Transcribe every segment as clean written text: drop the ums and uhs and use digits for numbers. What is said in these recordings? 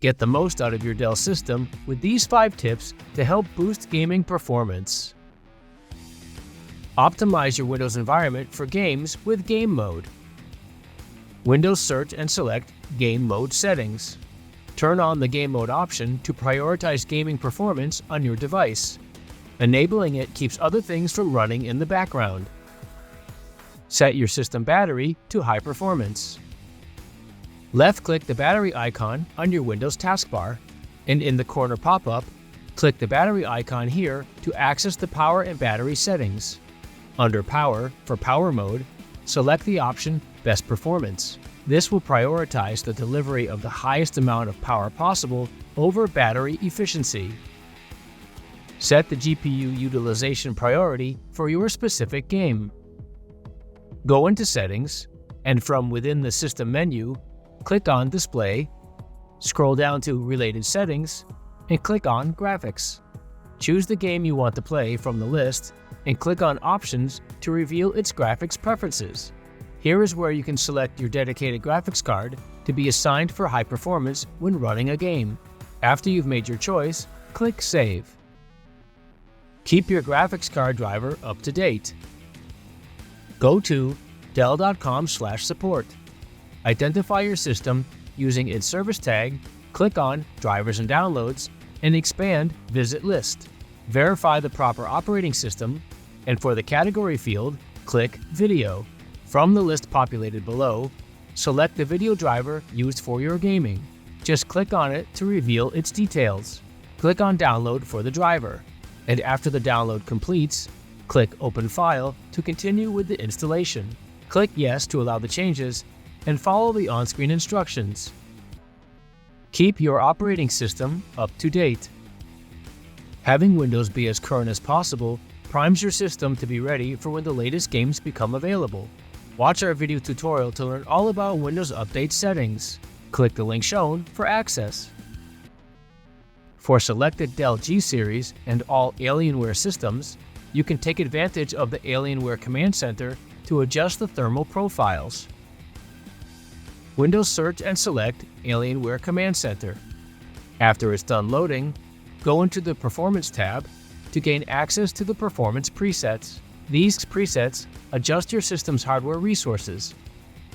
Get the most out of your Dell system with these 5 tips to help boost gaming performance. Optimize your Windows environment for games with Game Mode. Windows search and select Game Mode settings. Turn on the Game Mode option to prioritize gaming performance on your device. Enabling it keeps other things from running in the background. Set your system battery to high performance. Left-click the battery icon on your Windows taskbar, and in the corner pop-up, click the battery icon here to access the power and battery settings. Under Power, for Power Mode, select the option Best Performance. This will prioritize the delivery of the highest amount of power possible over battery efficiency. Set the GPU utilization priority for your specific game. Go into Settings, and from within the System menu, click on Display, scroll down to Related Settings, and click on Graphics. Choose the game you want to play from the list, and click on Options to reveal its graphics preferences. Here is where you can select your dedicated graphics card to be assigned for high performance when running a game. After you've made your choice, click Save. Keep your graphics card driver up to date. Go to dell.com/support. Identify your system using its service tag, click on Drivers and Downloads, and expand Visit List. Verify the proper operating system, and for the category field, click Video. From the list populated below, select the video driver used for your gaming. Just click on it to reveal its details. Click on Download for the driver, and after the download completes, click Open File to continue with the installation. Click Yes to allow the changes, and follow the on-screen instructions. Keep your operating system up to date. Having Windows be as current as possible primes your system to be ready for when the latest games become available. Watch our video tutorial to learn all about Windows Update settings. Click the link shown for access. For selected Dell G Series and all Alienware systems, you can take advantage of the Alienware Command Center to adjust the thermal profiles. Windows search and select Alienware Command Center. After it's done loading, go into the Performance tab to gain access to the performance presets. These presets adjust your system's hardware resources.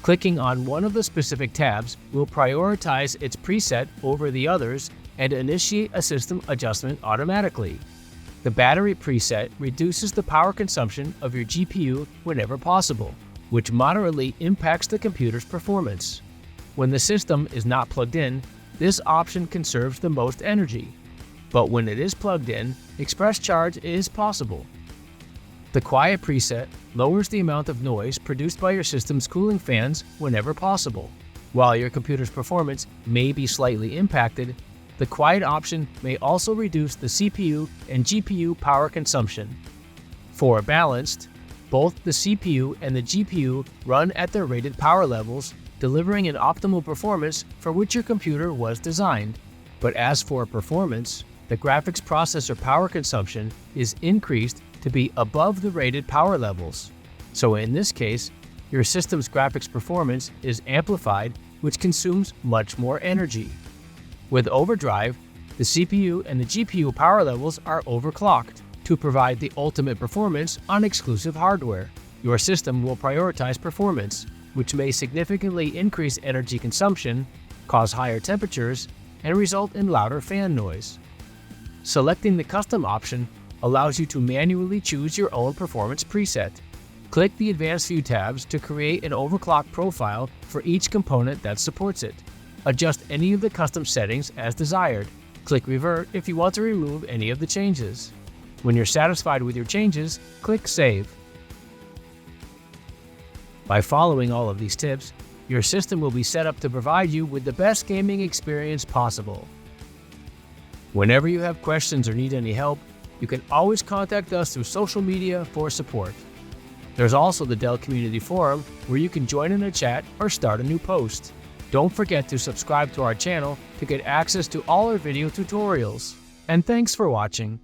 Clicking on one of the specific tabs will prioritize its preset over the others and initiate a system adjustment automatically. The battery preset reduces the power consumption of your GPU whenever possible, which moderately impacts the computer's performance. When the system is not plugged in, this option conserves the most energy. But when it is plugged in, express charge is possible. The Quiet preset lowers the amount of noise produced by your system's cooling fans whenever possible. While your computer's performance may be slightly impacted, the Quiet option may also reduce the CPU and GPU power consumption. For balanced, both the CPU and the GPU run at their rated power levels, delivering an optimal performance for which your computer was designed. But as for performance, the graphics processor power consumption is increased to be above the rated power levels. So in this case, your system's graphics performance is amplified, which consumes much more energy. With overdrive, the CPU and the GPU power levels are overclocked to provide the ultimate performance on exclusive hardware. Your system will prioritize performance, which may significantly increase energy consumption, cause higher temperatures, and result in louder fan noise. Selecting the custom option allows you to manually choose your own performance preset. Click the Advanced View tabs to create an overclock profile for each component that supports it. Adjust any of the custom settings as desired. Click Revert if you want to remove any of the changes. When you're satisfied with your changes, click Save. By following all of these tips, your system will be set up to provide you with the best gaming experience possible. Whenever you have questions or need any help, you can always contact us through social media for support. There's also the Dell Community Forum where you can join in a chat or start a new post. Don't forget to subscribe to our channel to get access to all our video tutorials. And thanks for watching.